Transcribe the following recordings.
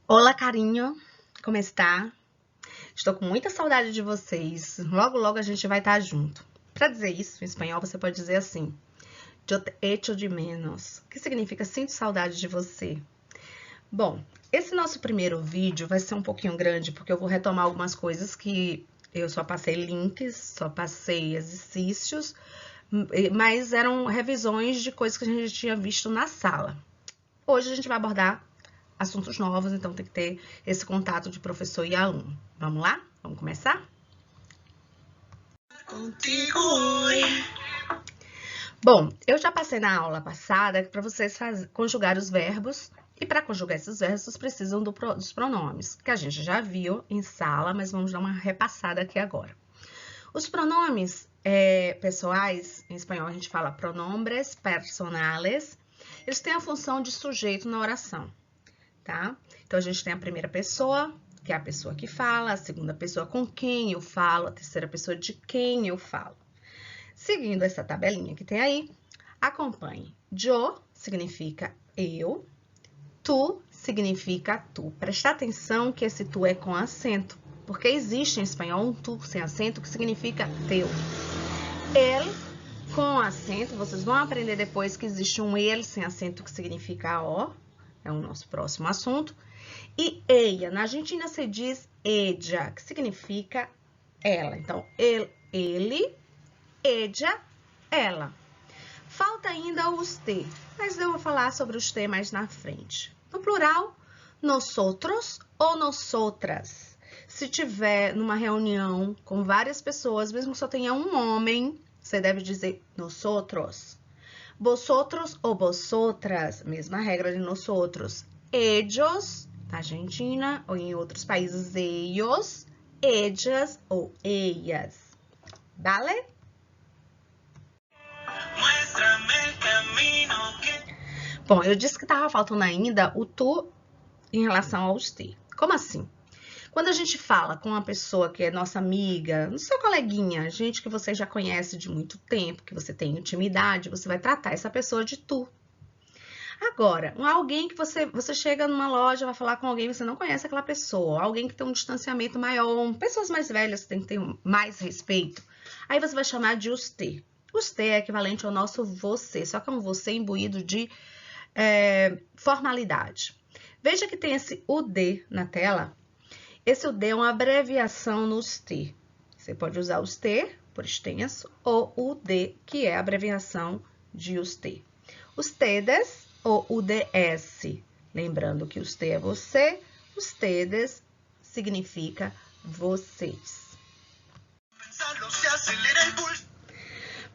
Olá, carinho, como está? Estou com muita saudade de vocês. Logo, logo a gente vai estar junto. Para dizer isso, em espanhol, você pode dizer assim: Yo te echo de menos, que significa sinto saudade de você. Bom, esse nosso primeiro vídeo vai ser um pouquinho grande, porque eu vou retomar algumas coisas que eu só passei links, só passei exercícios, mas eram revisões de coisas que a gente tinha visto na sala. Hoje a gente vai abordar assuntos novos, então tem que ter esse contato de professor e aluno. Vamos lá? Vamos começar? Contigo hoje. Bom, eu já passei na aula passada para vocês conjugar os verbos, e para conjugar esses verbos, vocês precisam dos pronomes, que a gente já viu em sala, mas vamos dar uma repassada aqui agora. Os pronomes pessoais, em espanhol a gente fala pronombres personales, eles têm a função de sujeito na oração, tá? Então, a gente tem a primeira pessoa, que é a pessoa que fala, a segunda pessoa com quem eu falo, a terceira pessoa de quem eu falo. Seguindo essa tabelinha que tem aí, acompanhe. Yo significa eu, tu significa tu. Presta atenção que esse tu é com acento, porque existe em espanhol um tu sem acento que significa teu. Ele com acento, vocês vão aprender depois que existe um ele sem acento que significa o, é o nosso próximo assunto. E ella, na Argentina se diz ella, que significa ela. Então, ele, ella, ela. Falta ainda os te, mas eu vou falar sobre os te mais na frente. No plural, nosotros ou nosotras. Se tiver numa reunião com várias pessoas, mesmo que só tenha um homem, você deve dizer nosotros. Vosotros ou vosotras, mesma regra de nosotros. Ellos, na Argentina ou em outros países, ellos, ellas ou ellas. Vale? Bom, eu disse que estava faltando ainda o tu em relação aos te. Como assim? Quando a gente fala com uma pessoa que é nossa amiga, seu coleguinha, gente que você já conhece de muito tempo, que você tem intimidade, você vai tratar essa pessoa de tu. Agora, alguém que você chega numa loja, vai falar com alguém, você não conhece aquela pessoa, alguém que tem um distanciamento maior, pessoas mais velhas têm que ter mais respeito, aí você vai chamar de usted. Usted é equivalente ao nosso você, só que é um você imbuído de formalidade. Veja que tem esse UD na tela. Esse UD é uma abreviação no usted. Você pode usar usted, por extenso, ou UD, que é a abreviação de usted. Ustedes ou UDS. Lembrando que usted é você, ustedes significa vocês.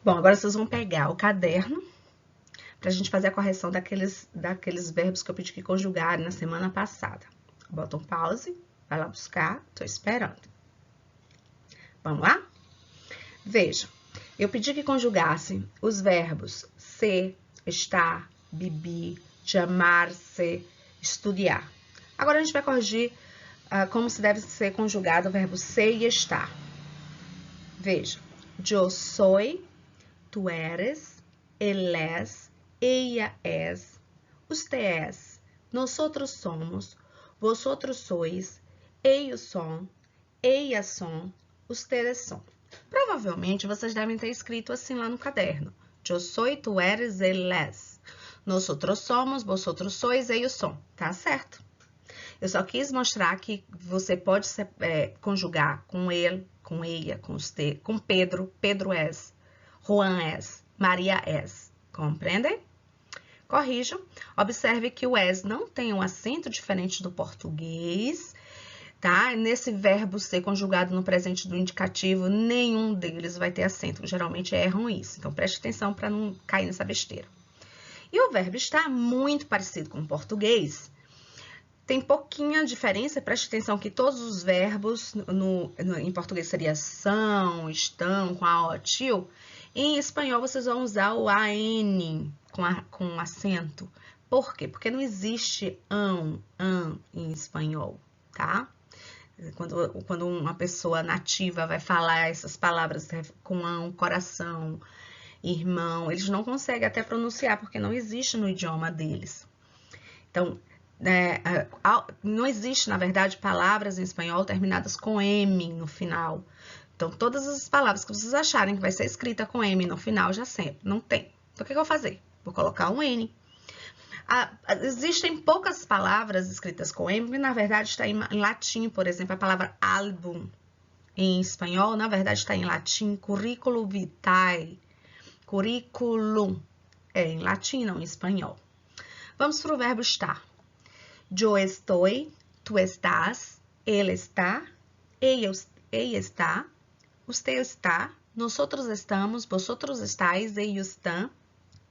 Bom, agora vocês vão pegar o caderno para a gente fazer a correção daqueles verbos que eu pedi que conjugarem na semana passada. Bota um pause, vai lá buscar, tô esperando. Vamos lá? Veja, eu pedi que conjugassem os verbos ser, estar, beber, chamar-se, estudar. Agora a gente vai corrigir como se deve ser conjugado o verbo ser e estar. Veja, yo soy, tu eres, él es, ella es, usted es, nosotros somos, vosotros sois, ellos son, ellas son, ustedes son. Provavelmente vocês devem ter escrito assim lá no caderno. Yo soy, tu eres, él es. Nosotros somos, vosotros sois, ellos son. Tá certo? Eu só quis mostrar que você pode conjugar com ele, com ella, com usted, com Pedro, Pedro es, Juan es, Maria es. Compreendem? Corrijam. Observe que o es não tem um acento diferente do português, tá? Nesse verbo ser conjugado no presente do indicativo, nenhum deles vai ter acento. Geralmente erram isso. Então, preste atenção para não cair nessa besteira. E o verbo estar muito parecido com o português. Tem pouquinha diferença, preste atenção que todos os verbos, em português seria são, estão, com a o tio. Em espanhol, vocês vão usar o an com acento. Por quê? Porque não existe an em espanhol, tá? Quando uma pessoa nativa vai falar essas palavras com an, coração, irmão, eles não conseguem até pronunciar, porque não existe no idioma deles. Então, Não existe, na verdade, palavras em espanhol terminadas com M no final. Então, todas as palavras que vocês acharem que vai ser escrita com M no final, já sempre, não tem. Então, o que eu vou fazer? Vou colocar um N. Existem poucas palavras escritas com M, que na verdade está em latim, por exemplo, a palavra álbum. Em espanhol, na verdade, está em latim, currículo vitae, currículum, em latim, não em espanhol. Vamos para o verbo estar. Yo estoy, tú estás, él está, ella está, usted está, nosotros estamos, vosotros estáis, ellos están,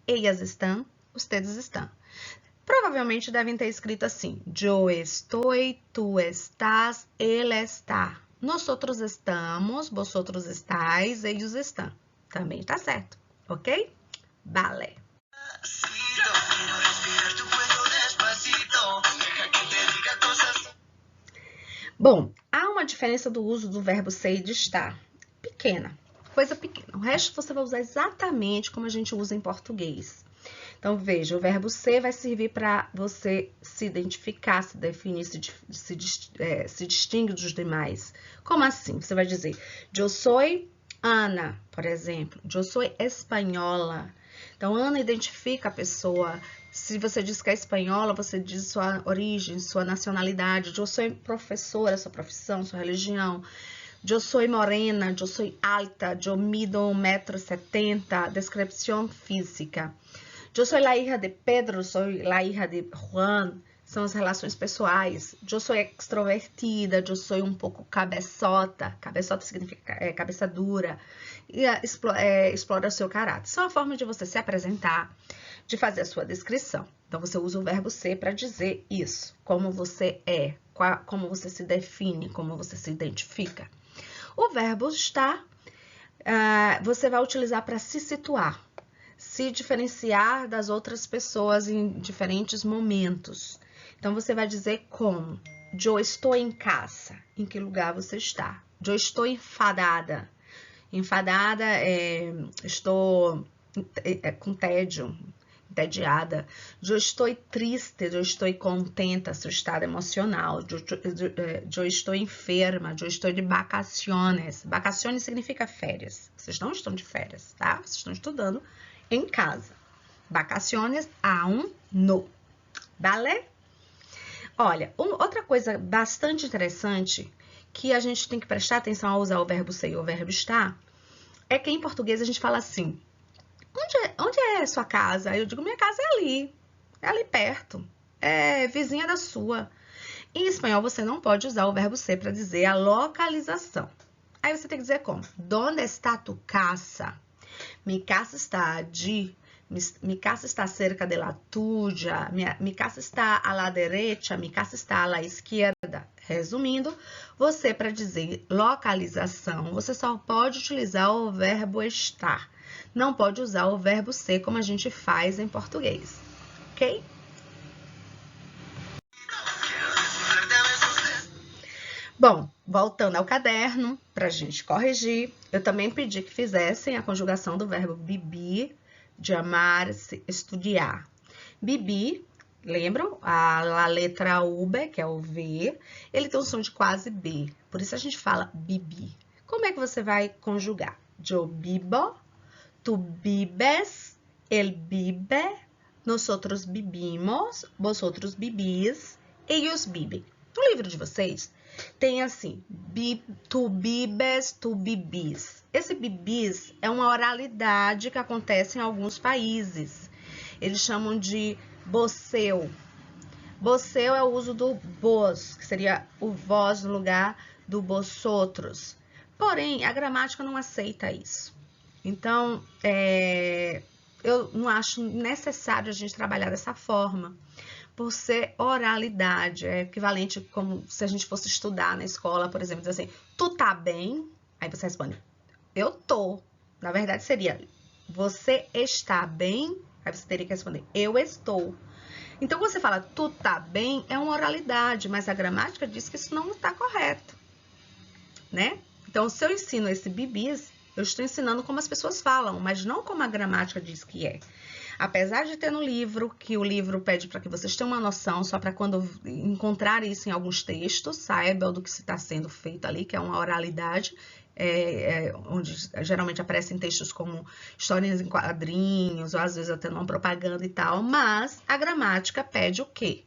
ellas están, ustedes están. Provavelmente devem ter escrito assim: yo estoy, tú estás, él está. Nosotros estamos, vosotros estáis, ellos están. Também tá certo, ok? Vale. Bom, há uma diferença do uso do verbo ser e de estar. Pequena, coisa pequena. O resto você vai usar exatamente como a gente usa em português. Então, veja, o verbo ser vai servir para você se identificar, se definir, se distingue dos demais. Como assim? Você vai dizer, yo soy Ana, por exemplo. Yo soy espanhola. Então, Ana identifica a pessoa. Se você diz que é espanhola, você diz sua origem, sua nacionalidade. Eu sou professora, sua profissão, sua religião. Eu sou morena, eu sou alta, eu mido 1,70 m. Descrição física. Eu sou a hija de Pedro, sou a hija de Juan. São as relações pessoais. Eu sou extrovertida, eu sou um pouco cabeçota. Cabeçota significa cabeça dura. E explora o seu caráter. Isso é uma forma de você se apresentar, de fazer a sua descrição. Então, você usa o verbo ser para dizer isso. Como você é, como você se define, como você se identifica. O verbo estar, você vai utilizar para se situar, se diferenciar das outras pessoas em diferentes momentos. Então, você vai dizer como. Eu estou em casa. Em que lugar você está? Eu estou enfadada. Enfadada, estou com tédio, entediada. Eu estou triste, eu estou contenta, seu estado emocional. Eu estou enferma, eu estou de vacaciones. Vacaciones significa férias. Vocês não estão de férias, tá? Vocês estão estudando em casa. Vacaciones aún no. Vale? Olha, outra coisa bastante interessante que a gente tem que prestar atenção ao usar o verbo ser e o verbo estar é que em português a gente fala assim: onde é sua casa? Eu digo, minha casa é ali perto, é vizinha da sua. Em espanhol, você não pode usar o verbo ser para dizer a localização. Aí você tem que dizer como? ¿Dónde está tu casa? Mi casa está allí. Mi casa está cerca de la tuya. Mi casa está a la derecha. Mi casa está a la izquierda. Resumindo, você para dizer localização, você só pode utilizar o verbo estar. Não pode usar o verbo ser como a gente faz em português, ok? Bom, voltando ao caderno, para a gente corrigir, eu também pedi que fizessem a conjugação do verbo vivir, de amar-se, estudar. Bibi, lembram? A letra V, que é o V, ele tem um som de quase B, por isso a gente fala bibi. Como é que você vai conjugar? Yo vivo, tu vives, él vive, nosotros vivimos, vosotros vivís, ellos vivem. No livro de vocês, tem assim, tu vives, tu vivís. Esse bibis é uma oralidade que acontece em alguns países. Eles chamam de voceu. Voceu é o uso do vos, que seria o vós no lugar do vosotros. Porém, a gramática não aceita isso. Então, eu não acho necessário a gente trabalhar dessa forma, por ser oralidade, é equivalente como se a gente fosse estudar na escola, por exemplo, dizer assim, tu tá bem? Aí você responde, eu tô. Na verdade seria, você está bem? Aí você teria que responder, eu estou. Então, quando você fala, tu tá bem, é uma oralidade, mas a gramática diz que isso não está correto, né? Então, se eu ensino esse bibis, Eu estou ensinando como as pessoas falam, mas não como a gramática diz que é. Apesar de ter no livro, que o livro pede para que vocês tenham uma noção, só para quando encontrar isso em alguns textos, saiba do que está sendo feito ali, que é uma oralidade, onde geralmente aparecem textos como historinhas em quadrinhos, ou às vezes até uma propaganda e tal, mas a gramática pede o quê?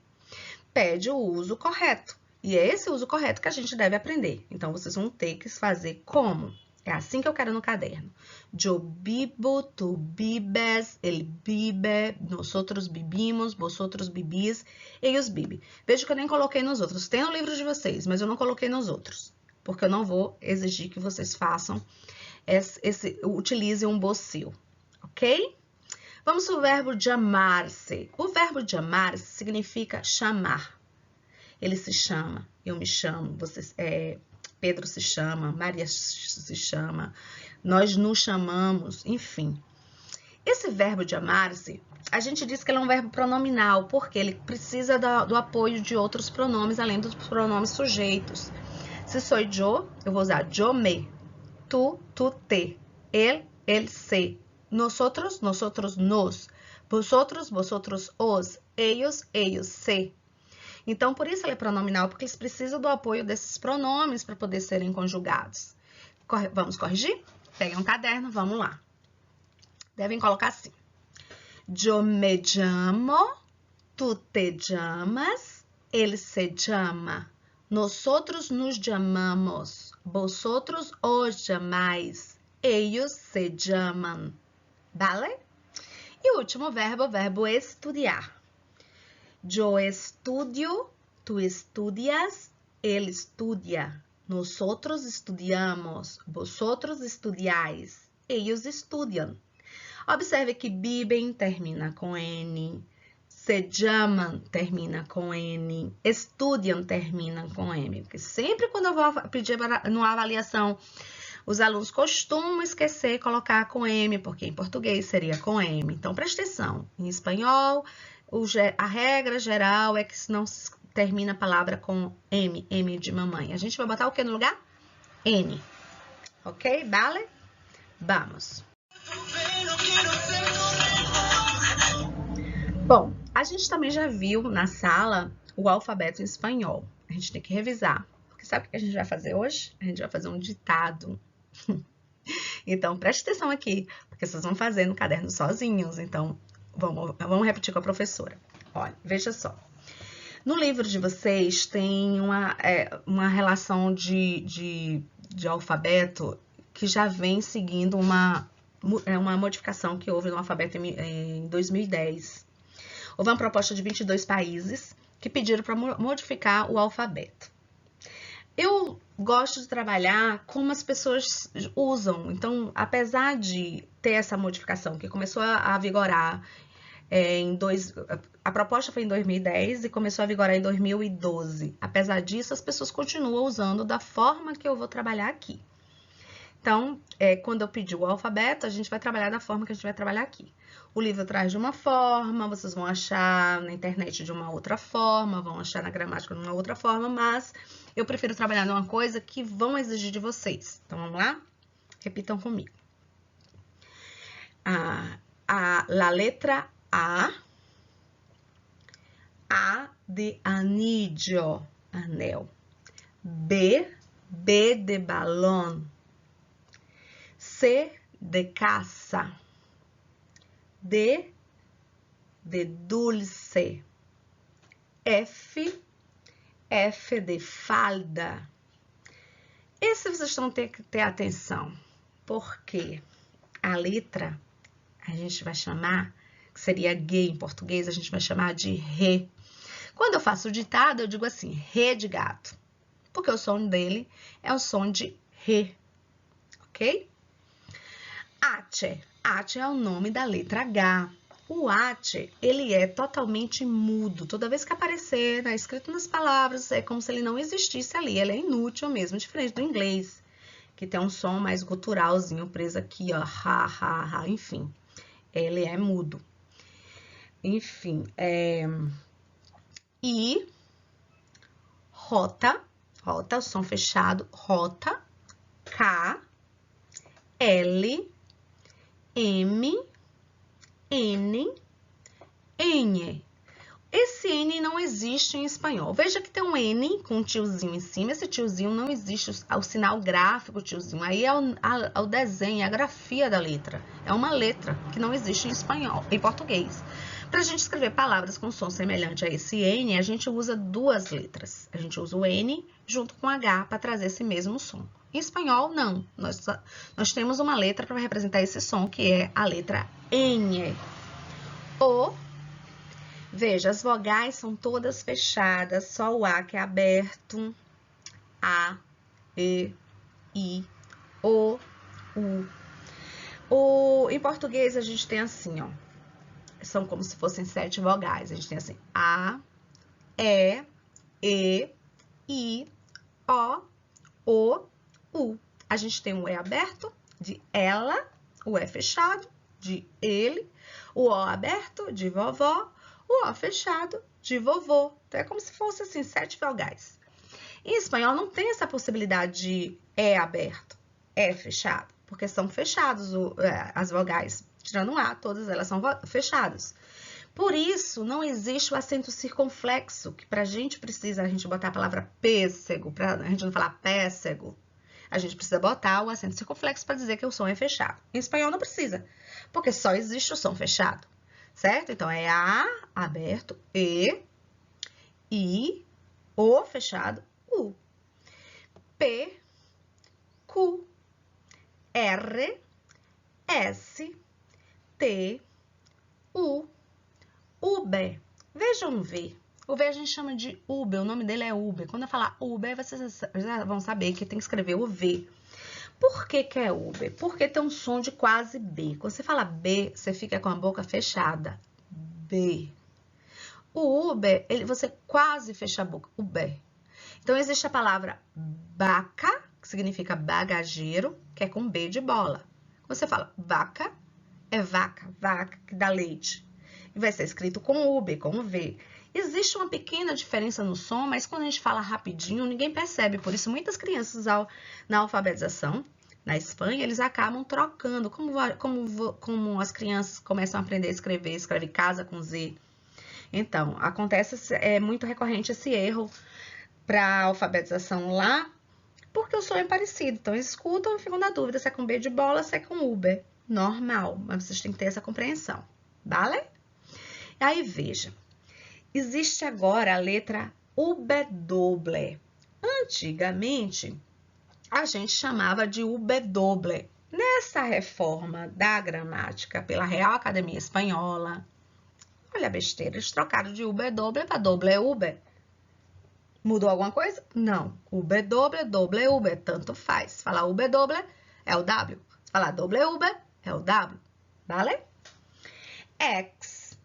Pede o uso correto. E é esse uso correto que a gente deve aprender. Então, vocês vão ter que fazer como? É assim que eu quero no caderno. Yo bibo, tu bibes, ele bibe, nosotros bibimos, vosotros bibis, ellos bibi. Veja que eu nem coloquei nos outros. Tem no livro de vocês, mas eu não coloquei nos outros. Porque eu não vou exigir que vocês façam, utilizem um bocio, ok? Vamos ao verbo chamar-se. O verbo chamar-se significa chamar. Ele se chama, eu me chamo, Pedro se chama, Maria se chama, nós nos chamamos, enfim. Esse verbo chamar-se, a gente diz que ele é um verbo pronominal, porque ele precisa do apoio de outros pronomes, além dos pronomes sujeitos. Se sou eu vou usar yo me, tu te, ele se, nosotros nos, vosotros os, ellos se. Então, por isso ele é pronominal, porque eles precisam do apoio desses pronomes para poder serem conjugados. Vamos corrigir? Peguem um caderno, vamos lá. Devem colocar assim. Yo me llamo, tu te llamas, ele se llama, nosotros nos llamamos, vosotros os llamais, ellos se llaman. Vale? E o último verbo, o verbo estudiar. Yo estudio, tú estudias, él estudia, nosotros estudiamos, vosotros estudiáis, ellos estudiam. Observe que bibem termina com N, se llaman termina com N, estudiam termina com M. Porque sempre quando eu vou pedir numa avaliação, os alunos costumam esquecer colocar com M, porque em português seria com M. Então, presta atenção. Em espanhol, a regra geral é que não termina a palavra com M, M de mamãe. A gente vai botar o que no lugar? N. Ok? Vale? Vamos. Bom, a gente também já viu na sala o alfabeto em espanhol. A gente tem que revisar. Porque sabe o que a gente vai fazer hoje? A gente vai fazer um ditado. Então, preste atenção aqui, porque vocês vão fazer no caderno sozinhos. Então, vamos repetir com a professora. Olha, veja só. No livro de vocês tem uma relação de alfabeto que já vem seguindo uma modificação que houve no alfabeto em 2010. Houve uma proposta de 22 países que pediram para modificar o alfabeto. Eu gosto de trabalhar como as pessoas usam. Então, apesar de ter essa modificação que começou a vigorar a proposta foi em 2010 e começou a vigorar em 2012. Apesar disso, as pessoas continuam usando da forma que eu vou trabalhar aqui. Então, quando eu pedir o alfabeto, a gente vai trabalhar da forma que a gente vai trabalhar aqui. O livro traz de uma forma, vocês vão achar na internet de uma outra forma, vão achar na gramática de uma outra forma, mas eu prefiro trabalhar numa coisa que vão exigir de vocês. Então, vamos lá? Repitam comigo. La letra A de anillo, anel. B de balón. C de casa. D de dulce. F de falda. Esse vocês vão ter que ter atenção, porque a letra a gente vai chamar, que seria G em português, a gente vai chamar de Ré. Quando eu faço o ditado, eu digo assim, Ré de gato, porque o som dele é o som de Ré, ok? H é o nome da letra H. O H, ele é totalmente mudo. Toda vez que aparecer, escrito nas palavras, é como se ele não existisse ali. Ele é inútil mesmo, diferente do inglês, que tem um som mais guturalzinho preso aqui, ó, ha, enfim. Ele é mudo. Enfim, I, rota, o som fechado, rota, K, L, M, N, N. Esse N não existe em espanhol. Veja que tem um N com um tiozinho em cima. Esse tiozinho não existe, o sinal gráfico tiozinho. Aí é o desenho, a grafia da letra. É uma letra que não existe em espanhol, em português. Para a gente escrever palavras com som semelhante a esse N, a gente usa duas letras. A gente usa o N junto com o H para trazer esse mesmo som. Em espanhol, não. Nós temos uma letra para representar esse som, que é a letra N. Veja, as vogais são todas fechadas, só o A que é aberto. A, E, I, O, U. Em português, a gente tem assim, ó. São como se fossem 7 vogais. A gente tem assim, A, E, I, O, U. A gente tem o E aberto, de ela, o E fechado, de ele, o O aberto, de vovó, o O fechado, de vovô. Então, é como se fosse assim, 7 vogais. Em espanhol, não tem essa possibilidade de E aberto, E fechado, porque são fechados as vogais. Tirando o A, todas elas são fechadas. Por isso, não existe o acento circunflexo, que pra gente precisa, a gente botar a palavra pêssego, pra a gente não falar pêssego. A gente precisa botar o acento circunflexo para dizer que o som é fechado. Em espanhol não precisa, porque só existe o som fechado, certo? Então, é A aberto, E, I, O fechado, U. P, Q, R, S, T, U, Uber. Vejam V. O V a gente chama de Uber, o nome dele é Uber. Quando eu falar Uber, vocês já vão saber que tem que escrever o V. Por que que é Uber? Porque tem um som de quase B. Quando você fala B, você fica com a boca fechada. B. O Uber, você quase fecha a boca. Uber. Então, existe a palavra vaca, que significa bagageiro, que é com B de bola. Quando você fala vaca, é vaca que dá leite. E vai ser escrito com Uber, com V. Existe uma pequena diferença no som, mas quando a gente fala rapidinho, ninguém percebe. Por isso, muitas crianças, na alfabetização, na Espanha, eles acabam trocando. Como as crianças começam a aprender a escrever, escreve casa com Z. Então, é muito recorrente esse erro para a alfabetização lá, porque o som é parecido. Então, eles escutam e ficam na dúvida se é com B de bola, se é com Uber. Normal, mas vocês têm que ter essa compreensão. Vale? Aí, veja. Existe agora a letra W. Antigamente, a gente chamava de W. Nessa reforma da gramática pela Real Academia Espanhola, olha a besteira, eles trocaram de W para W. Mudou alguma coisa? Não. W, tanto faz. Falar W é o W. Falar W é o W. Vale? X.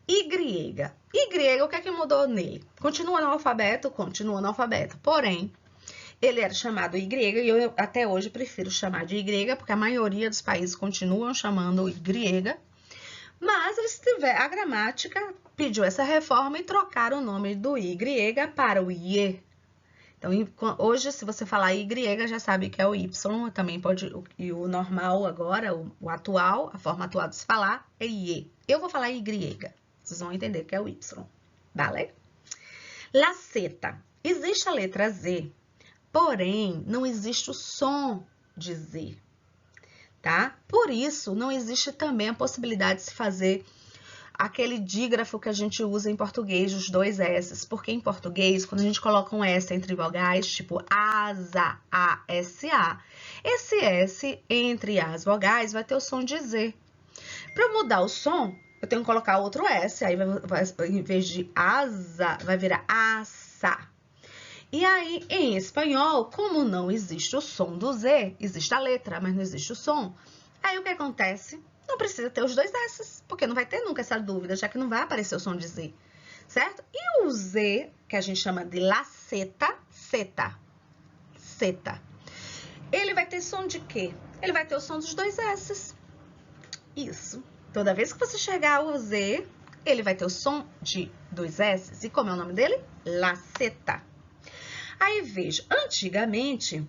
Y. Y, o que é que mudou nele? Continua no alfabeto? Continua no alfabeto. Porém, ele era chamado Y e eu até hoje prefiro chamar de Y, porque a maioria dos países continuam chamando Y. Mas a gramática pediu essa reforma e trocaram o nome do Y para o IE. Então, hoje, se você falar Y, já sabe que é o Y, também pode, e o normal agora, o atual, a forma atual de se falar é IE. Eu vou falar Y, vocês vão entender que é o Y, vale? La Z. Existe a letra Z, porém, não existe o som de Z, tá? Por isso, não existe também a possibilidade de se fazer aquele dígrafo que a gente usa em português, os 2 S's, porque em português, quando a gente coloca um S entre vogais, tipo asa, A-S-A, esse S entre as vogais vai ter o som de Z. Para mudar o som, eu tenho que colocar outro S, aí em vez de asa, vai virar asa. E aí, em espanhol, como não existe o som do Z, existe a letra, mas não existe o som, aí o que acontece? Não precisa ter os 2 S's, porque não vai ter nunca essa dúvida, já que não vai aparecer o som de Z, certo? E o Z, que a gente chama de laceta, seta, ele vai ter som de quê? Ele vai ter o som dos 2 S's. Isso. Toda vez que você chegar ao Z, ele vai ter o som de 2 S's. E como é o nome dele? Laceta. Aí, veja, antigamente,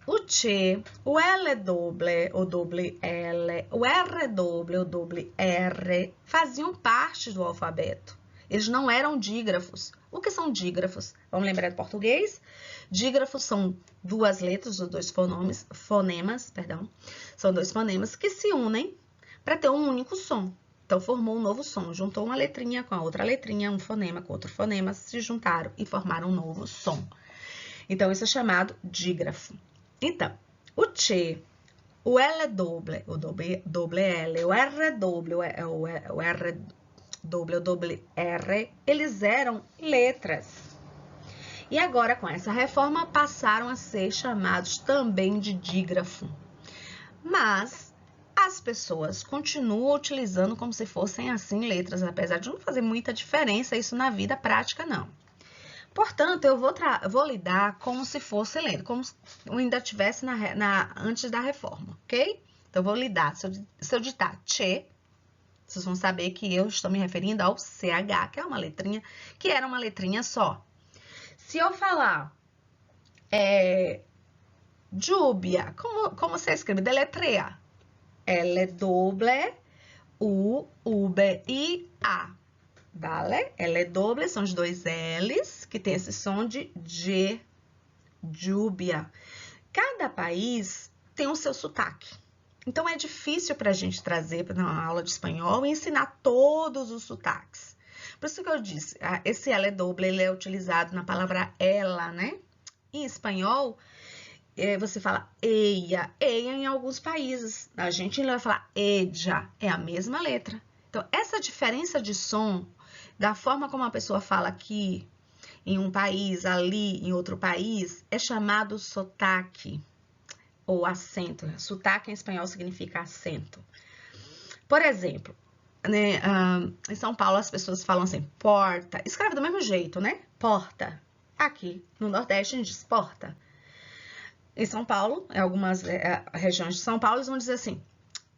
o T, o L doble, o doble L, o R doble, o doble R faziam parte do alfabeto. Eles não eram dígrafos. O que são dígrafos? Vamos lembrar do português? Dígrafos são duas letras, ou dois fonemas, são dois fonemas que se unem para ter um único som. Então, formou um novo som, juntou uma letrinha com a outra letrinha, um fonema com outro fonema, se juntaram e formaram um novo som. Então, isso é chamado dígrafo. Então, o T, o L doble, o doble L, o R doble, o R doble, o doble R, eles eram letras. E agora, com essa reforma, passaram a ser chamados também de dígrafo. Mas as pessoas continuam utilizando como se fossem assim letras, apesar de não fazer muita diferença isso na vida prática, não. Portanto, eu vou lidar como se fosse lendo, como se eu ainda estivesse antes da reforma, ok? Então, eu vou lidar. Se eu ditar Tchê, vocês vão saber que eu estou me referindo ao CH, que é uma letrinha, que era uma letrinha só. Se eu falar Júbia, como você escreve? Deletreia. L doble U, B, I, A. Vale? L doble são os dois L's, que tem esse som de G, Júbia. Cada país tem o seu sotaque. Então, é difícil para a gente trazer para uma aula de espanhol e ensinar todos os sotaques. Por isso que eu disse, esse L doble ele é utilizado na palavra ela, né? Em espanhol, você fala ella em alguns países. A gente vai falar ella, é a mesma letra. Então, essa diferença de som, da forma como a pessoa fala aqui, em um país, ali, em outro país, é chamado sotaque ou acento. Sotaque em espanhol significa acento. Por exemplo, né, em São Paulo as pessoas falam assim, porta. Escreve do mesmo jeito, né? Porta. Aqui, no Nordeste, a gente diz porta. Em São Paulo, em algumas regiões de São Paulo, eles vão dizer assim,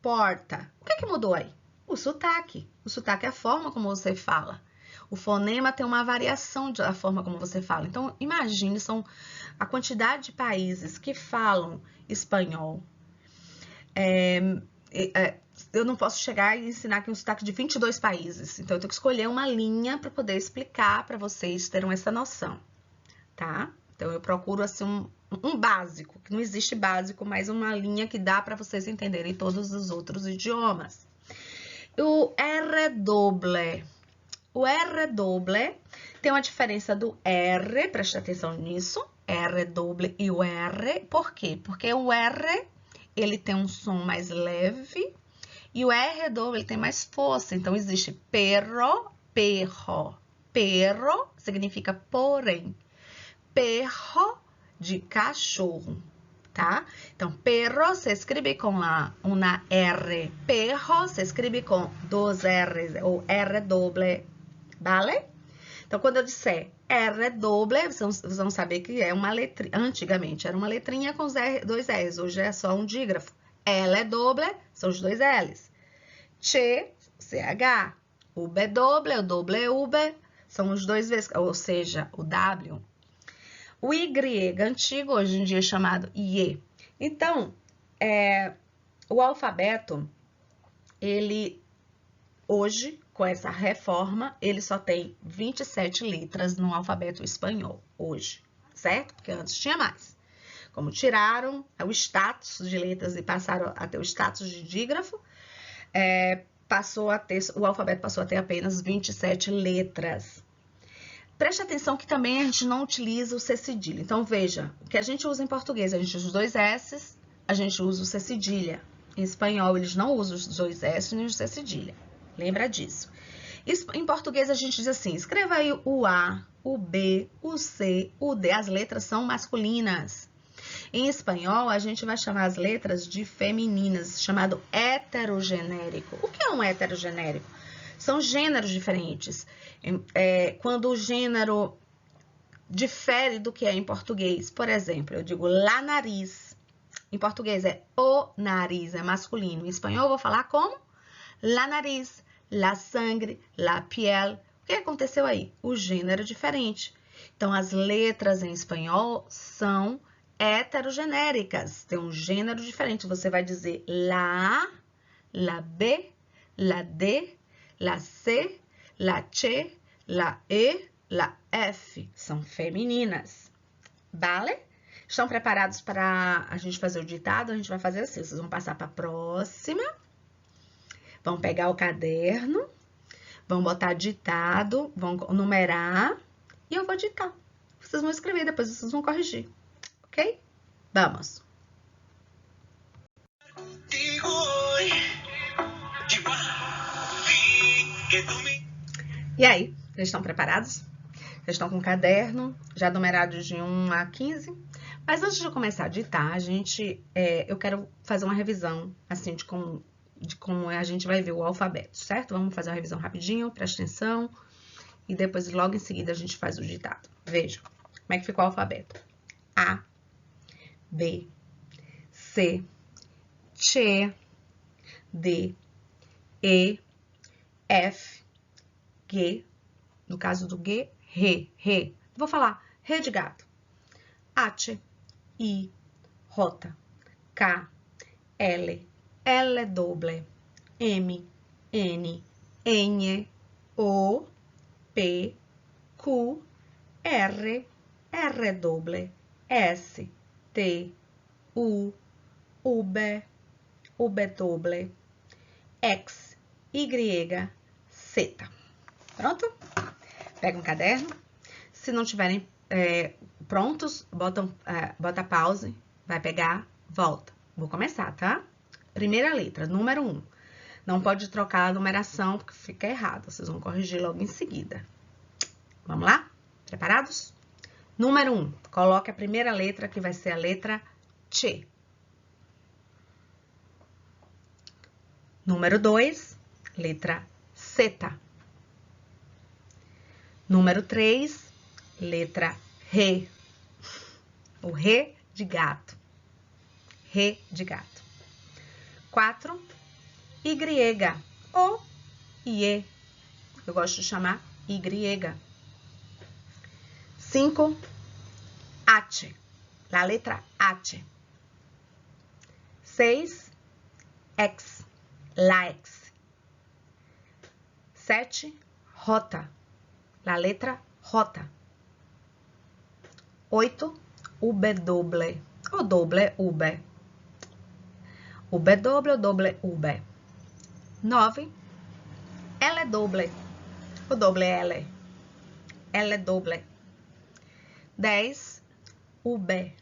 porta. O que mudou aí? O sotaque. O sotaque é a forma como você fala. O fonema tem uma variação da forma como você fala. Então, imagine, são a quantidade de países que falam espanhol. Eu não posso chegar e ensinar aqui um sotaque de 22 países. Então, eu tenho que escolher uma linha para poder explicar para vocês terem essa noção, tá? Então, eu procuro assim um básico, que não existe básico, mas uma linha que dá para vocês entenderem todos os outros idiomas. O R doble. O R doble tem uma diferença do R, presta atenção nisso, R doble e o R. Por quê? Porque o R, ele tem um som mais leve e o R doble ele tem mais força. Então, existe perro, perro. Perro significa porém. Perro de cachorro, tá? Então, perro se escreve com uma R. Perro se escreve com dois R's, ou R doble, vale? Então, quando eu disser R doble, vocês vão saber que é uma letrinha. Antigamente era uma letrinha com dois R's, hoje é só um dígrafo. L doble são os dois L's. Che, CH. U B doble, o doble U B, são os dois V's, ou seja, o W. O Y antigo, hoje em dia é chamado IE. Então, o alfabeto, ele, hoje, com essa reforma, ele só tem 27 letras no alfabeto espanhol, hoje, certo? Porque antes tinha mais. Como tiraram o status de letras e passaram a ter o status de dígrafo, o alfabeto passou a ter apenas 27 letras. Preste atenção que também a gente não utiliza o C cedilha. Então, veja, o que a gente usa em português, a gente usa os dois S, a gente usa o C cedilha. Em espanhol, eles não usam os dois S nem o C cedilha. Lembra disso. Em português, a gente diz assim, escreva aí o A, o B, o C, o D. As letras são masculinas. Em espanhol, a gente vai chamar as letras de femininas, chamado heterogenérico. O que é um heterogenérico? São gêneros diferentes. Quando o gênero difere do que é em português. Por exemplo, eu digo la nariz. Em português é o nariz, é masculino. Em espanhol eu vou falar como? La nariz, la sangre, la piel. O que aconteceu aí? O gênero é diferente. Então, as letras em espanhol são heterogenéricas. Tem um gênero diferente. Você vai dizer la, la B, la D, la C, la Ch, la E, la F. São femininas. Vale? Estão preparados para a gente fazer o ditado? A gente vai fazer assim. Vocês vão passar para a próxima. Vão pegar o caderno. Vão botar ditado. Vão numerar. E eu vou ditar. Vocês vão escrever, depois vocês vão corrigir. Ok? Vamos. E aí? Já estão preparados? Já estão com o caderno? Já numerados de 1 a 15? Mas antes de começar a ditar, eu quero fazer uma revisão, assim, de como a gente vai ver o alfabeto, certo? Vamos fazer uma revisão rapidinho, presta atenção. E depois, logo em seguida, a gente faz o ditado. Vejam como é que ficou o alfabeto. A, B, C, Ch, D, E, F, G, no caso do G, Re. Vou falar Re de gato. H, I, J, K, L, L doble, M, N, N, O, P, Q, R, R doble, S, T, U, V, V doble, X, Y, Z. Pronto? Pega um caderno. Se não tiverem prontos, bota pause, vai pegar, volta. Vou começar, tá? Primeira letra, número 1. Não pode trocar a numeração, porque fica errado. Vocês vão corrigir logo em seguida. Vamos lá? Preparados? Número 1. Coloque a primeira letra, que vai ser a letra Ch. Número 2, letra Z. Número 3, letra Re. O Re de gato. Re de gato. 4, Y ou IE. Eu gosto de chamar Y. 5, H. A letra H. 6, X. La X. 7, J. A letra J. 8, V doble. O doble V. V doble ou doble V. 9, L doble. O doble L. L doble. 10, V.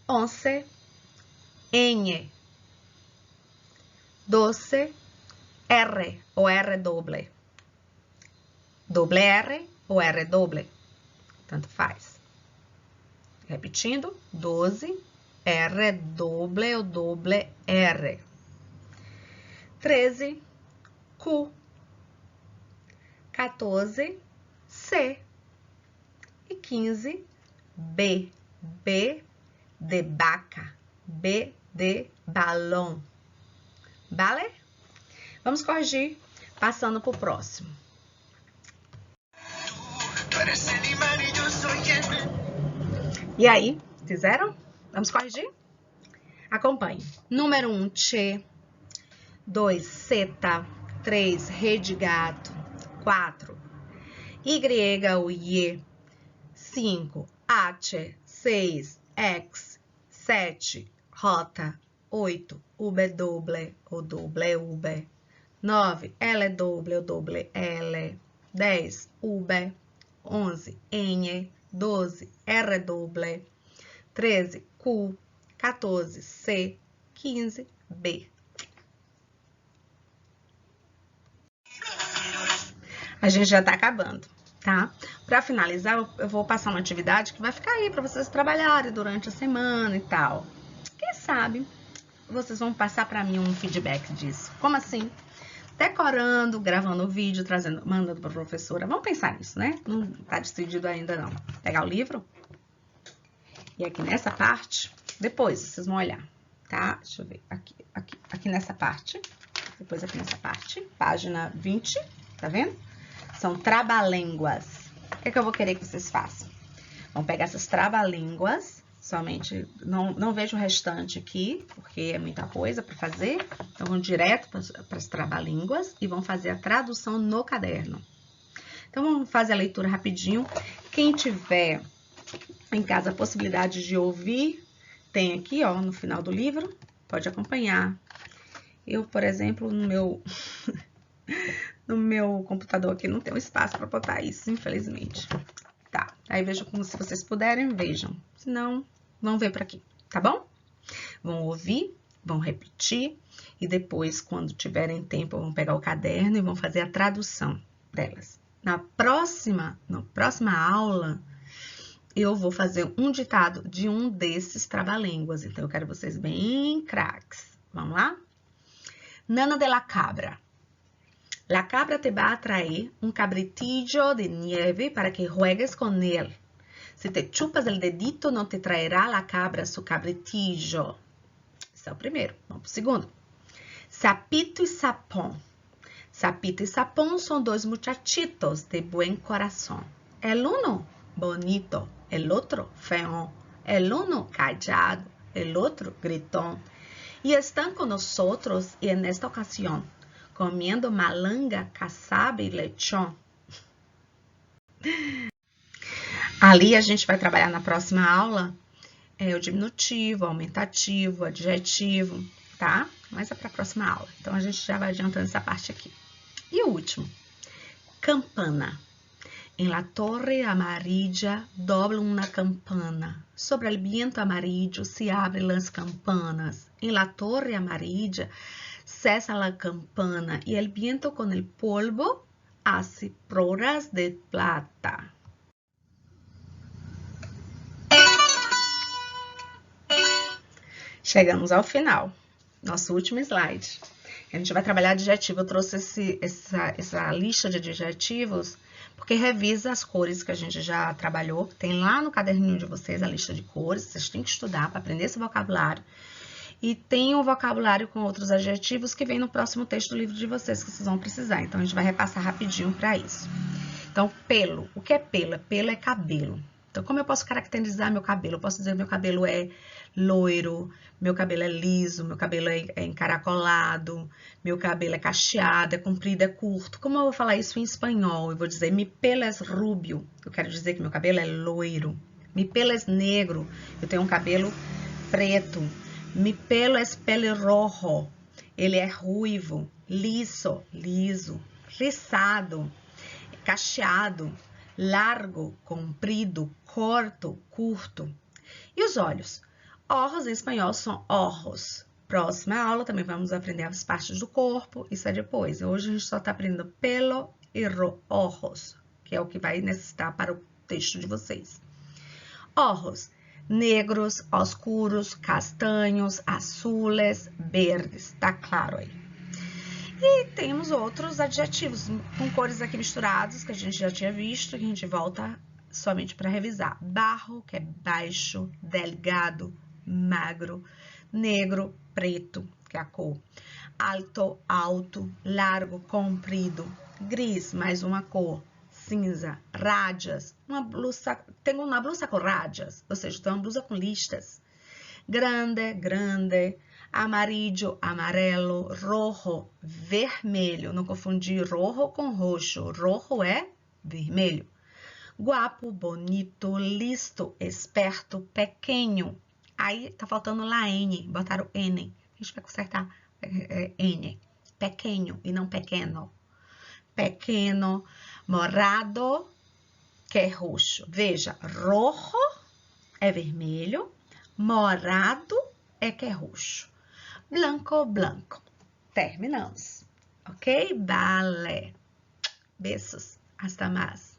11, N. 12, R ou R doble. Doble R ou R doble. Tanto faz. Repetindo, 12, R doble ou doble R. 13, Q. 14, C. E 15, B. B de vaca. B de balão. Vale? Vamos corrigir, passando para o próximo. E aí, fizeram? Vamos corrigir? Acompanhe. Número 1, Ch. 2, Zeta. 3, Re de gato. 4, Y ou IE. 5, H. 6, X. 7, J. 8, V doble ou doble V. 9, L doble ou doble L. 10, V. 11, N. 12, R doble. 13, Q. 14, C. 15, B. A gente já tá acabando, tá? Para finalizar, eu vou passar uma atividade que vai ficar aí para vocês trabalharem durante a semana e tal. Quem sabe vocês vão passar para mim um feedback disso. Como assim? Decorando, gravando o vídeo, trazendo, mandando para a professora. Vamos pensar nisso, né? Não tá decidido ainda não. Pegar o livro. E aqui nessa parte, depois vocês vão olhar, tá? Deixa eu ver. Aqui nessa parte. Depois aqui nessa parte. Página 20, tá vendo? São trabalínguas. O que é que eu vou querer que vocês façam? Vamos pegar essas trava-línguas, somente, não vejo o restante aqui, porque é muita coisa para fazer. Então, vamos direto para as trava-línguas e vamos fazer a tradução no caderno. Então, vamos fazer a leitura rapidinho. Quem tiver em casa a possibilidade de ouvir, tem aqui, ó, no final do livro, pode acompanhar. Eu, por exemplo, no meu computador aqui não tem espaço para botar isso, infelizmente. Tá, aí vejam como se vocês puderem, vejam. Se não, vão ver para aqui, tá bom? Vão ouvir, vão repetir e depois, quando tiverem tempo, vão pegar o caderno e vão fazer a tradução delas. Na próxima aula, eu vou fazer um ditado de um desses trava-línguas. Então, eu quero vocês bem craques. Vamos lá? Nana de la cabra. La cabra te va a traer un cabritillo de nieve para que juegues con él. Si te chupas el dedito, no te traerá la cabra su cabritillo. Esse é o primeiro. Vamos pro segundo. Sapito e Sapón. Sapito e Sapón son dos muchachitos de buen corazón. El uno bonito, el otro feo. El uno callado, el otro gritón. Y están con nosotros y en esta ocasión comiendo malanga, caçaba e lechón. Ali a gente vai trabalhar na próxima aula o diminutivo, aumentativo, adjetivo, tá? Mas é para a próxima aula. Então, a gente já vai adiantando essa parte aqui. E o último, campana. En la torre amarilla dobla una campana. Sobre el viento amarillo se abren las campanas. En la torre amarilla cesa la campana y el viento con el polvo hace proras de plata. Chegamos ao final, nosso último slide. A gente vai trabalhar adjetivo. Eu trouxe essa lista de adjetivos porque revisa as cores que a gente já trabalhou. Tem lá no caderninho de vocês a lista de cores, vocês têm que estudar para aprender esse vocabulário. E tem um vocabulário com outros adjetivos que vem no próximo texto do livro de vocês, que vocês vão precisar. Então, a gente vai repassar rapidinho para isso. Então, pelo. O que é pelo? Pelo é cabelo. Então, como eu posso caracterizar meu cabelo? Eu posso dizer que meu cabelo é loiro, meu cabelo é liso, meu cabelo é encaracolado, meu cabelo é cacheado, é comprido, é curto. Como eu vou falar isso em espanhol? Eu vou dizer, mi pelo es rubio. Eu quero dizer que meu cabelo é loiro. Mi pelo es negro. Eu tenho um cabelo preto. Mi pelo es pelirrojo. Ele é ruivo, liso, rizado, cacheado, largo, comprido, corto, curto. E os olhos? Ojos em espanhol são ojos. Próxima aula também vamos aprender as partes do corpo, isso é depois. Hoje a gente só está aprendendo pelo e ojos, que é o que vai necessitar para o texto de vocês. Ojos, negros, oscuros, castanhos, azules, verdes, tá claro aí. E temos outros adjetivos com cores aqui misturados, que a gente já tinha visto, que a gente volta somente para revisar. Barro, que é baixo, delgado, magro, negro, preto, que é a cor. Alto, alto, largo, comprido, gris, mais uma cor, cinza, rádias, tenho uma blusa com rádias, ou seja, tenho uma blusa com listas. Grande, grande, amarillo, amarelo, rojo, vermelho. Não confundir rojo com roxo. Rojo é vermelho. Guapo, bonito, listo, esperto, pequeno. Aí tá faltando lá N, botaram N. A gente vai consertar N. Pequeno e não pequeno. Pequeno, morado, que é roxo. Veja, rojo é vermelho, morado é que é roxo. Blanco, blanco. Terminamos. Ok? Vale. Beijos. Hasta mais.